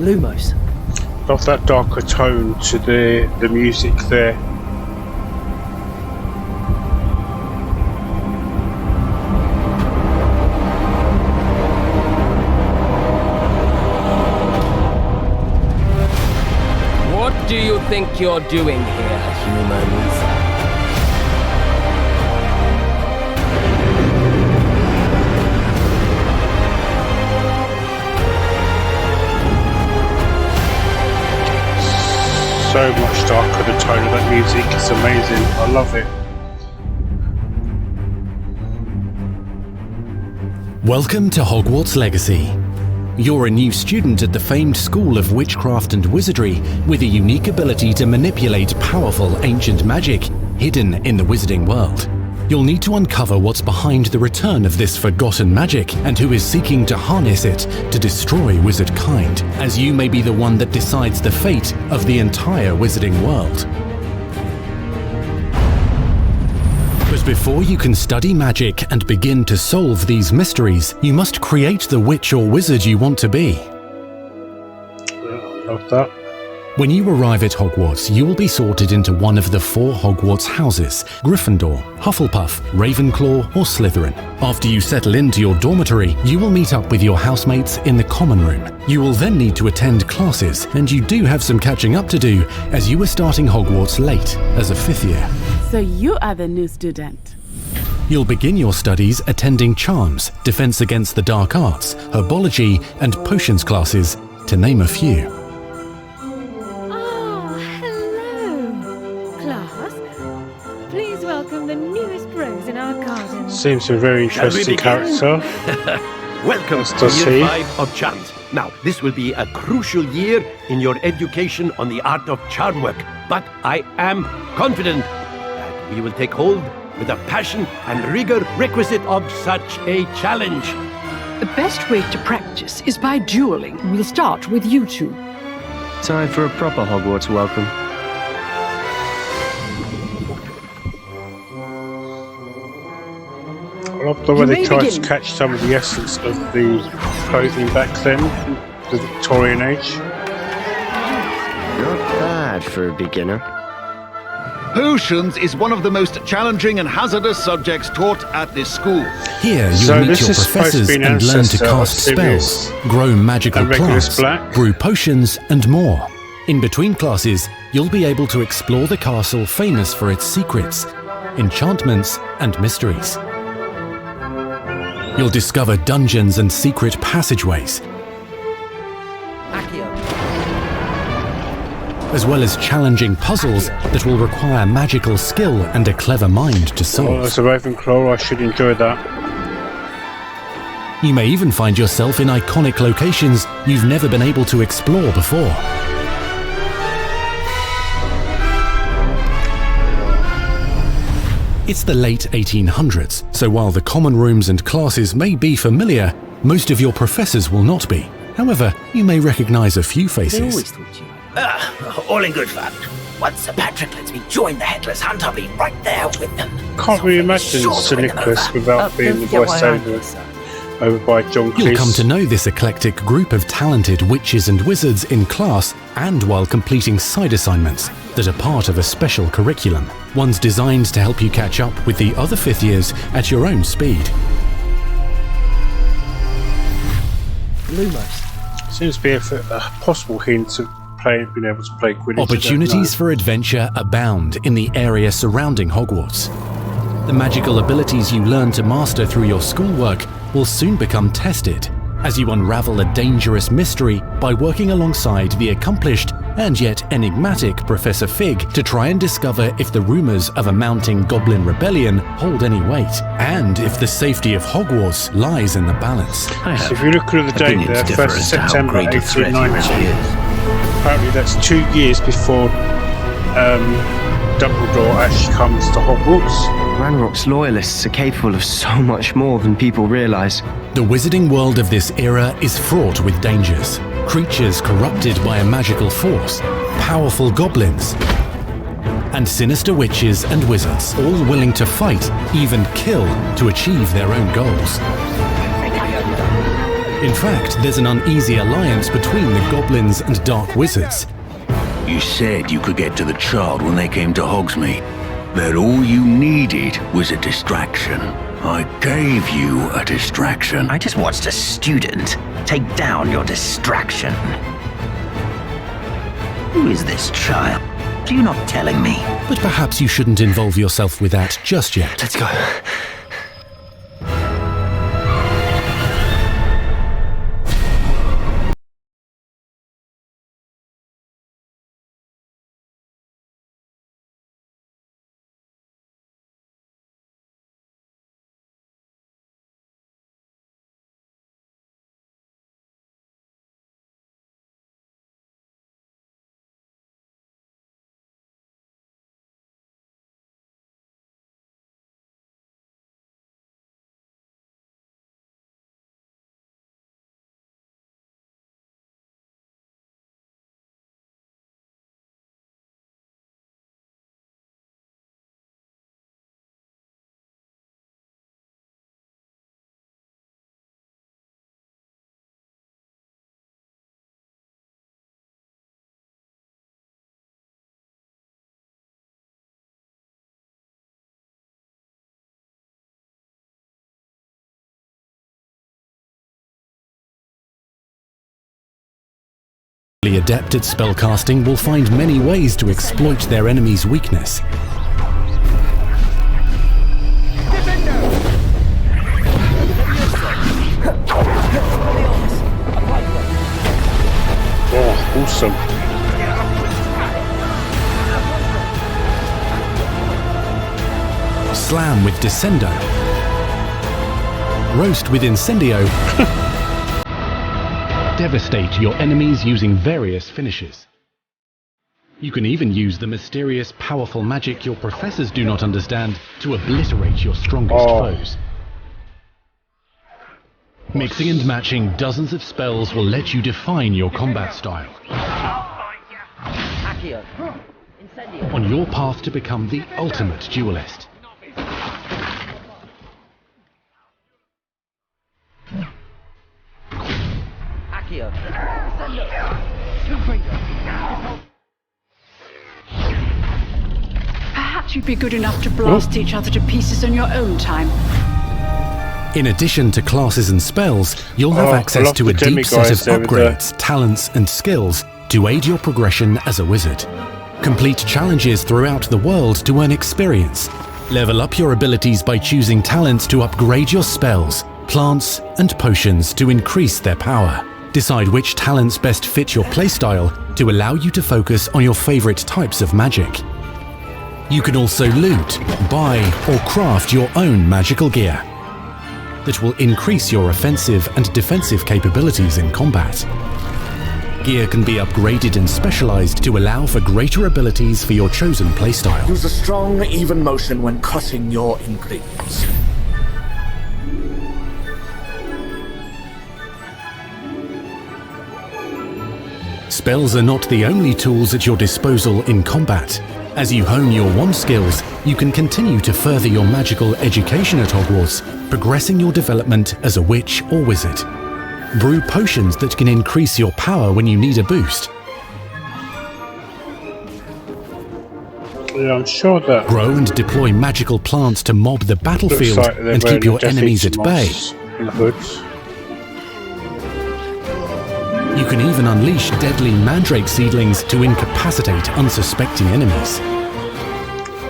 Lumos. Love that darker tone to the music there. What do you think you're doing here, humans? So much darker, the tone of that music. It's amazing. I love it. Welcome to Hogwarts Legacy. You're a new student at the famed School of Witchcraft and Wizardry with a unique ability to manipulate powerful ancient magic hidden in the wizarding world. You'll need to uncover what's behind the return of this forgotten magic and who is seeking to harness it to destroy wizard kind, as you may be the one that decides the fate of the entire wizarding world. But before you can study magic and begin to solve these mysteries, you must create the witch or wizard you want to be. Love that. When you arrive at Hogwarts, you will be sorted into one of the 4 Hogwarts houses: Gryffindor, Hufflepuff, Ravenclaw, or Slytherin. After you settle into your dormitory, you will meet up with your housemates in the common room. You will then need to attend classes, and you do have some catching up to do, as you are starting Hogwarts late as a 5th year. So you are the new student. You'll begin your studies attending Charms, Defense Against the Dark Arts, Herbology, and Potions classes, to name a few. Seems a very interesting character. Welcome to Year 5 of Charms. Now, this will be a crucial year in your education on the art of charm work, but I am confident that we will take hold with the passion and rigor requisite of such a challenge. The best way to practice is by dueling. We'll start with you two. Time for a proper Hogwarts welcome. I love the way they tried to catch some of the essence of the clothing back then, the Victorian age. Not bad for a beginner. Potions is one of the most challenging and hazardous subjects taught at this school. Here you'll meet your professors and learn to cast spells, grow magical plants, brew potions, and more. In between classes, you'll be able to explore the castle famous for its secrets, enchantments, and mysteries. You'll discover dungeons and secret passageways, as well as challenging puzzles that will require magical skill and a clever mind to solve. Well, as a Ravenclaw, I should enjoy that. You may even find yourself in iconic locations you've never been able to explore before. It's the late 1800s, so while the common rooms and classes may be familiar, most of your professors will not be. However, you may recognize a few faces. All in good fun. Once Sir Patrick lets me join the Headless Hunt, I'll be right there with them. Can't really imagine Sir Nicholas without being the voiceover over by John Cleese. You'll come to know this eclectic group of talented witches and wizards in class and while completing side assignments that are part of a special curriculum, ones designed to help you catch up with the other 5th years at your own speed. Lumos. Seems to be a possible hint of being able to play Quidditch. Opportunities for adventure abound in the area surrounding Hogwarts. The magical abilities you learn to master through your schoolwork will soon become tested as you unravel a dangerous mystery by working alongside the accomplished and yet enigmatic Professor Fig to try and discover if the rumors of a mounting goblin rebellion hold any weight, and if the safety of Hogwarts lies in the balance. So if you look at the date there, 1st September 1890, apparently that's 2 years before Dumbledore actually comes to Hogwarts. Ranrock's loyalists are capable of so much more than people realise. The wizarding world of this era is fraught with dangers. Creatures corrupted by a magical force, powerful goblins, and sinister witches and wizards, all willing to fight, even kill, to achieve their own goals. In fact, there's an uneasy alliance between the goblins and dark wizards. You said you could get to the child when they came to Hogsmeade. That all you needed was a distraction. I gave you a distraction. I just watched a student take down your distraction. Who is this child? You're not telling me. But perhaps you shouldn't involve yourself with that just yet. Let's go. The adept at spellcasting will find many ways to exploit their enemy's weakness. Oh, awesome. Slam with Descendo. Roast with Incendio. Devastate your enemies using various finishes. You can even use the mysterious, powerful magic your professors do not understand to obliterate your strongest foes. Mixing and matching dozens of spells will let you define your combat style. On your path to become the ultimate duelist. Perhaps you'd be good enough to blast each other to pieces on your own time. In addition to classes and spells, you'll have access to a deep set of upgrades, talents and skills to aid your progression as a wizard. Complete challenges throughout the world to earn experience. Level up your abilities by choosing talents to upgrade your spells, plants and potions to increase their power. Decide which talents best fit your playstyle to allow you to focus on your favorite types of magic. You can also loot, buy or craft your own magical gear that will increase your offensive and defensive capabilities in combat. Gear can be upgraded and specialized to allow for greater abilities for your chosen playstyle. Use a strong, even motion when cutting your ingredients. Spells are not the only tools at your disposal in combat. As you hone your wand skills, you can continue to further your magical education at Hogwarts, progressing your development as a witch or wizard. Brew potions that can increase your power when you need a boost. Yeah, I'm sure that... Grow and deploy magical plants to mob the battlefield and keep your enemies at bay. You can even unleash deadly mandrake seedlings to incapacitate unsuspecting enemies.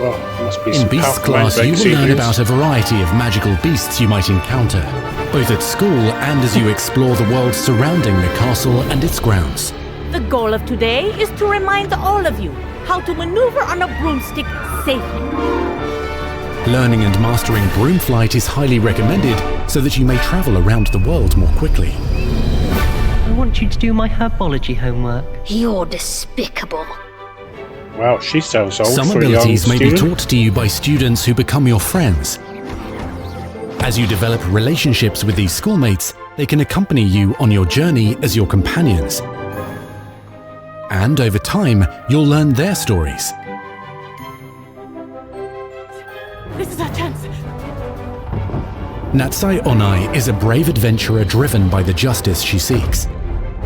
Well, must be in Beasts class, you will learn about a variety of magical beasts you might encounter, both at school and as you explore the world surrounding the castle and its grounds. The goal of today is to remind all of you how to maneuver on a broomstick safely. Learning and mastering broom flight is highly recommended so that you may travel around the world more quickly. I want you to do my herbology homework. You're despicable. Wow, she sounds old. Some abilities may be taught to you by students who become your friends. As you develop relationships with these schoolmates, they can accompany you on your journey as your companions. And over time, you'll learn their stories. This is our chance. Natsai Onai is a brave adventurer driven by the justice she seeks.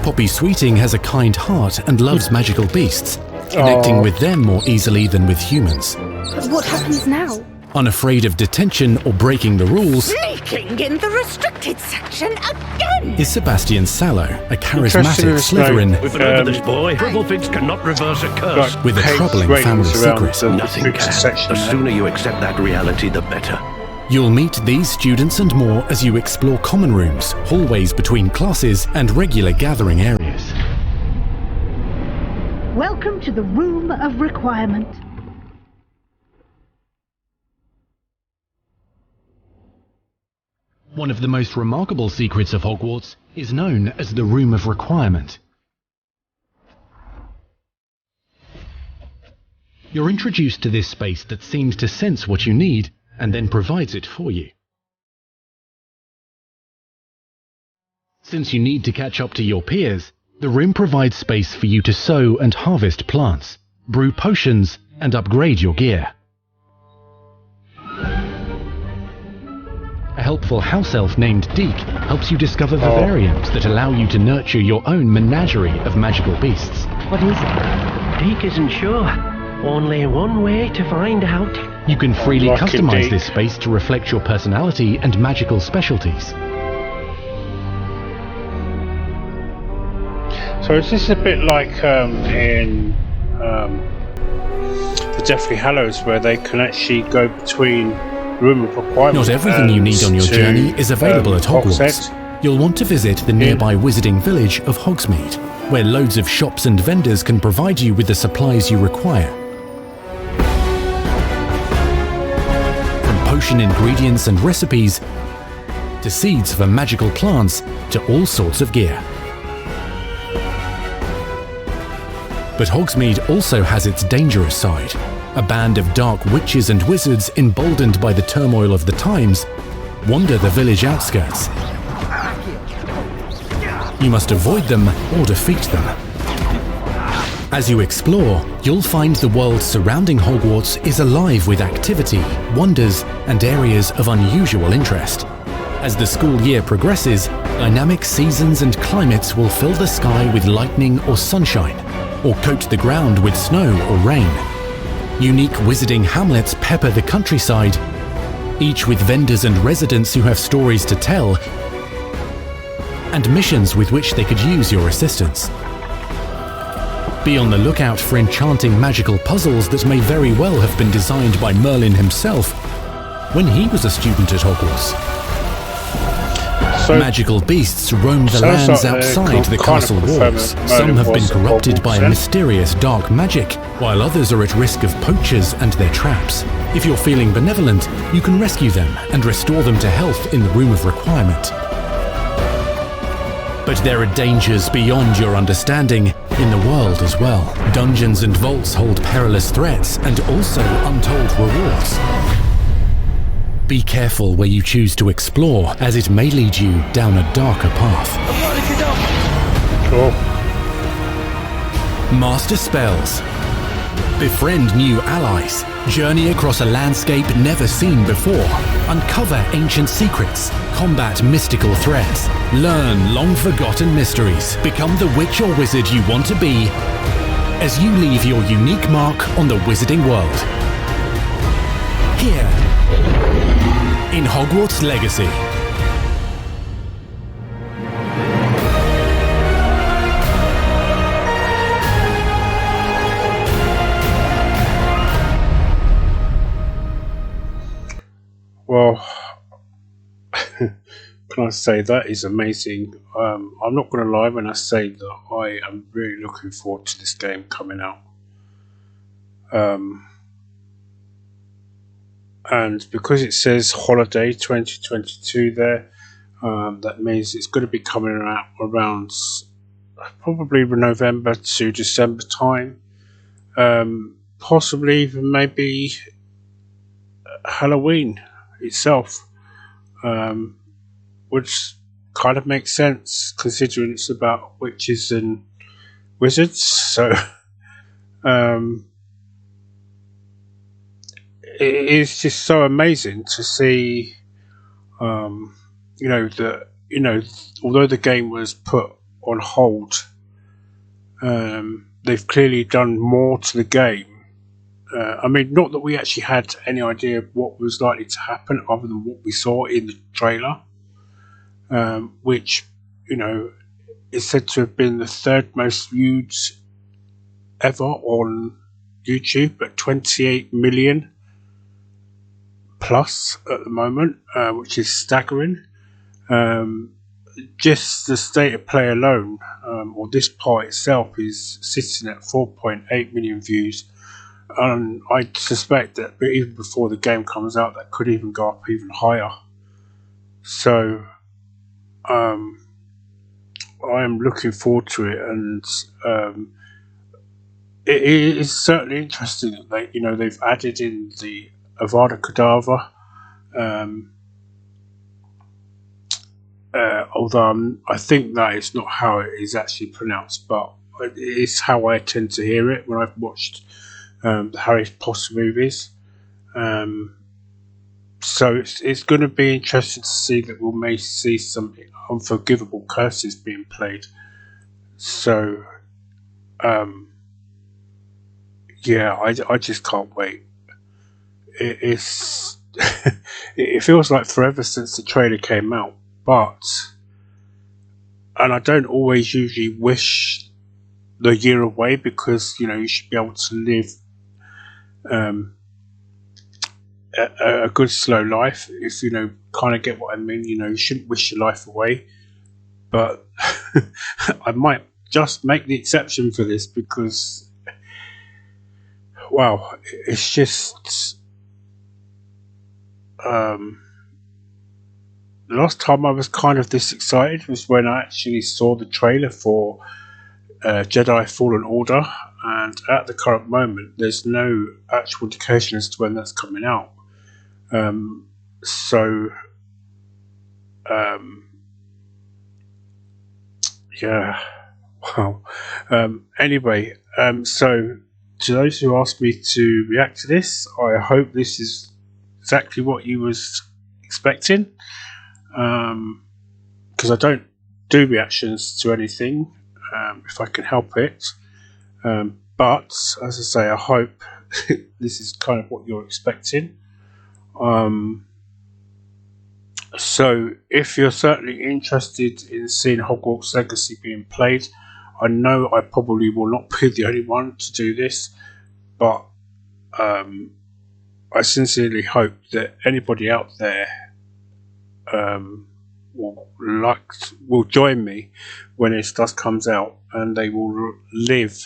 Poppy Sweeting has a kind heart and loves magical beasts, connecting with them more easily than with humans. But what happens now? Unafraid of detention or breaking the rules, Sneaking in the restricted section again! is Sebastian Sallow, a charismatic Slytherin With this boy, Privilfigs cannot reverse a curse. with a troubling family secret. Nothing can. The sooner you accept that reality, the better. You'll meet these students and more as you explore common rooms, hallways between classes, and regular gathering areas. Welcome to the Room of Requirement. One of the most remarkable secrets of Hogwarts is known as the Room of Requirement. You're introduced to this space that seems to sense what you need and then provides it for you. Since you need to catch up to your peers, the room provides space for you to sow and harvest plants, brew potions, and upgrade your gear. A helpful house elf named Deek helps you discover vivariums that allow you to nurture your own menagerie of magical beasts. What is it? Deek isn't sure. Only one way to find out. You can freely Lucky customize Deek. this space to reflect your personality and magical specialties. So is this a bit like in the Deathly Hallows, where they can actually go between Room of Requirement? Not everything you need on your journey is available at Hogwarts. You'll want to visit the nearby wizarding village of Hogsmeade, where loads of shops and vendors can provide you with the supplies you require. From potion ingredients and recipes, to seeds for magical plants, to all sorts of gear. But Hogsmeade also has its dangerous side. A band of dark witches and wizards, emboldened by the turmoil of the times, wander the village outskirts. You must avoid them or defeat them. As you explore, you'll find the world surrounding Hogwarts is alive with activity, wonders, and areas of unusual interest. As the school year progresses, dynamic seasons and climates will fill the sky with lightning or sunshine, or coat the ground with snow or rain. Unique wizarding hamlets pepper the countryside, each with vendors and residents who have stories to tell, and missions with which they could use your assistance. Be on the lookout for enchanting magical puzzles that may very well have been designed by Merlin himself when he was a student at Hogwarts. Magical beasts roam the lands outside the castle walls. Some have been corrupted by mysterious dark magic, while others are at risk of poachers and their traps. If you're feeling benevolent, you can rescue them and restore them to health in the Room of Requirement. But there are dangers beyond your understanding in the world as well. Dungeons and vaults hold perilous threats and also untold rewards. Be careful where you choose to explore, as it may lead you down a darker path. Cool. Master spells. Befriend new allies. Journey across a landscape never seen before. Uncover ancient secrets. Combat mystical threats. Learn long-forgotten mysteries. Become the witch or wizard you want to be as you leave your unique mark on the wizarding world. Here, in Hogwarts Legacy. Well, can I say that is amazing. I'm not going to lie when I say that I am really looking forward to this game coming out. And because it says holiday 2022 there, that means it's going to be coming out around probably November to December time, possibly even maybe Halloween itself, which kind of makes sense considering it's about witches and wizards. So it is just so amazing to see Although the game was put on hold, they've clearly done more to the game. Not that we actually had any idea of what was likely to happen other than what we saw in the trailer, which, is said to have been the third most viewed ever on YouTube at 28 million plus at the moment, which is staggering. Just the state of play alone, or this part itself, is sitting at 4.8 million views. And I suspect that even before the game comes out, that could even go up even higher. So, I am looking forward to it, and it is certainly interesting that they've added in the Avada Kedavra. Although I think that is not how it is actually pronounced, but it is how I tend to hear it when I've watched the Harry Potter movies. So it's going to be interesting to see that we may see some unforgivable curses being played. So, I just can't wait. It's it feels like forever since the trailer came out, and I don't always usually wish the year away, because you should be able to live a good slow life, if kind of get what I mean. You shouldn't wish your life away, but I might just make the exception for this, because it's just the last time I was kind of this excited was when I actually saw the trailer for Jedi Fallen Order, and at the current moment there's no actual indication as to when that's coming out. Anyway, so to those who asked me to react to this, I hope this is exactly what you was expecting, because I don't do reactions to anything if I can help it, but as I say, I hope this is kind of what you're expecting. So if you're certainly interested in seeing Hogwarts Legacy being played, I know I probably will not be the only one to do this, but I sincerely hope that anybody out there will join me when it does comes out, and they will live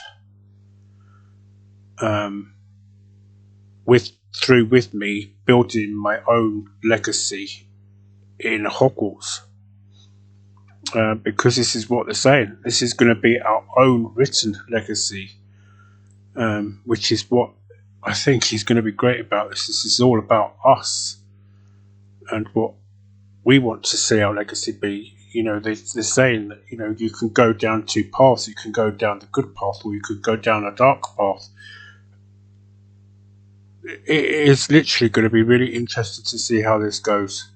with me, building my own legacy in Hogwarts, because this is what they're saying. This is going to be our own written legacy, which is what I think is going to be great about this. This is all about us and what we want to see our legacy be. They're saying that you can go down two paths. You can go down the good path, or you could go down a dark path. It is literally going to be really interesting to see how this goes.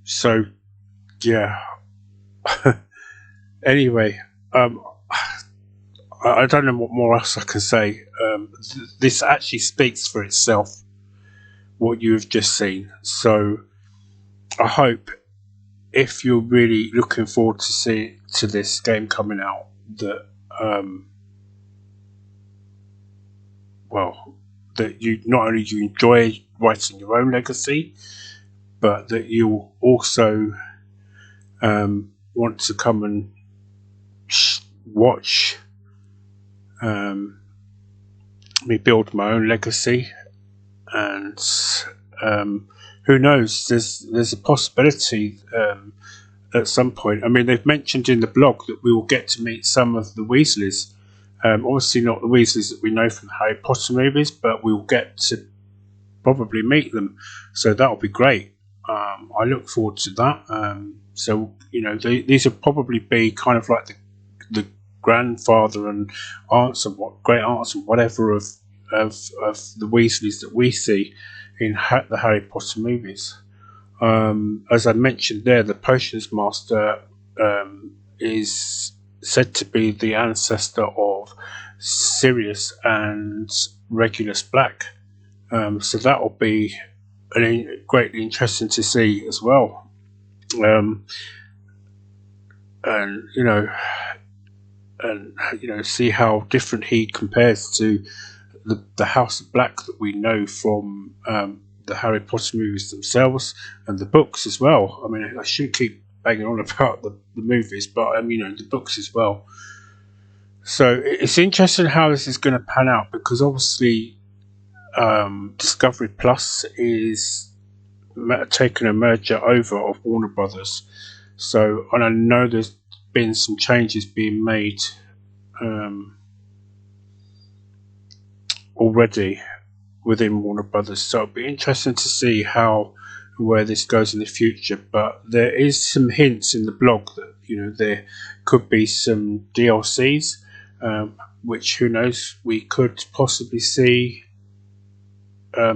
So yeah. Anyway, I don't know what more else I can say. This actually speaks for itself, what you have just seen. So I hope, if you're really looking forward to this game coming out, that that you not only do you enjoy writing your own legacy, but that you'll also want to come and watch me build my own legacy. And who knows, there's a possibility at some point. They've mentioned in the blog that we will get to meet some of the Weasleys. Obviously not the Weasleys that we know from the Harry Potter movies, but we'll get to probably meet them, so that'll be great. I look forward to that. So these will probably be kind of like the grandfather and aunts and great aunts and whatever of the Weasleys that we see in the Harry Potter movies. As I mentioned there, the Potions Master is said to be the ancestor of Sirius and Regulus Black. So that will be greatly interesting to see as well. And see how different he compares to the House of Black that we know from the Harry Potter movies themselves and the books as well. I mean, I shouldn't keep banging on about the movies, but the books as well. So it's interesting how this is going to pan out, because obviously Discovery Plus is taking a merger over of Warner Brothers. So, and I know there's been some changes being made already within Warner Brothers. So it'll be interesting to see where this goes in the future. But there is some hints in the blog that there could be some DLCs, which, who knows, we could possibly see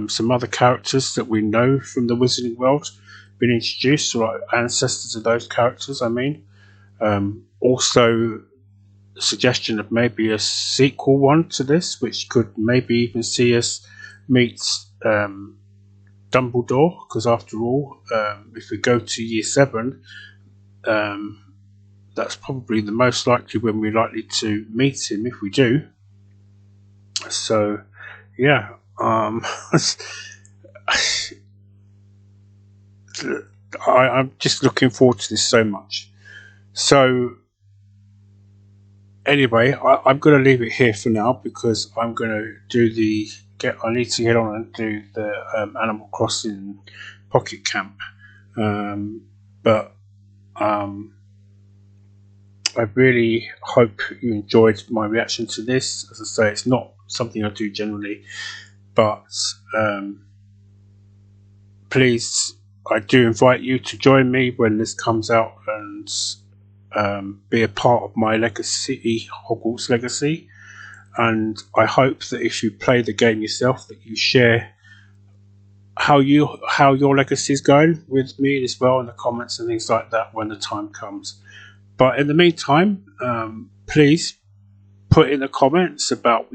some other characters that we know from the Wizarding World being introduced, or ancestors of those characters. I mean, also a suggestion of maybe a sequel one to this, which could maybe even see us meet Dumbledore, because after all, if we go to year 7, that's probably the most likely when we're likely to meet him, if we do. So yeah, I'm just looking forward to this so much. So anyway, I'm going to leave it here for now, because I'm going to I need to get on and do the Animal Crossing Pocket Camp. But I really hope you enjoyed my reaction to this. As I say, it's not something I do generally, but please, I do invite you to join me when this comes out and be a part of my legacy, Hogwarts Legacy. And I hope that if you play the game yourself, that you share how your legacy is going with me as well in the comments and things like that when the time comes. But in the meantime, please put in the comments about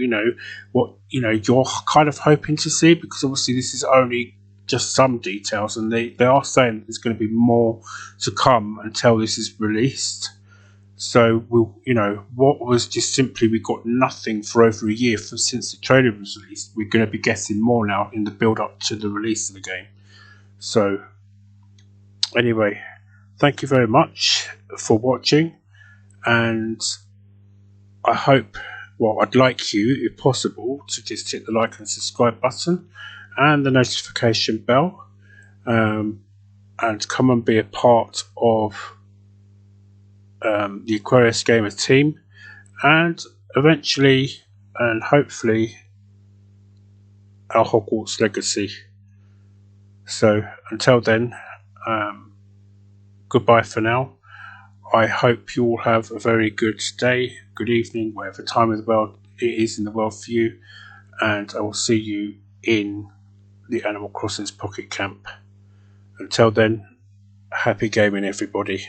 what you're kind of hoping to see, because obviously this is only just some details, and they are saying there's going to be more to come until this is released. So what was just simply, we got nothing for over a year since the trailer was released. We're going to be getting more now in the build up to the release of the game. So anyway, thank you very much for watching, and I hope, I'd like you, if possible, to just hit the like and subscribe button and the notification bell, and come and be a part of the Aquarius Gamer team, and eventually and hopefully our Hogwarts Legacy. So until then, goodbye for now. I hope you all have a very good day, good evening, whatever time of the world it is in the world for you, and I will see you in the Animal Crossing Pocket Camp. Until then, happy gaming everybody.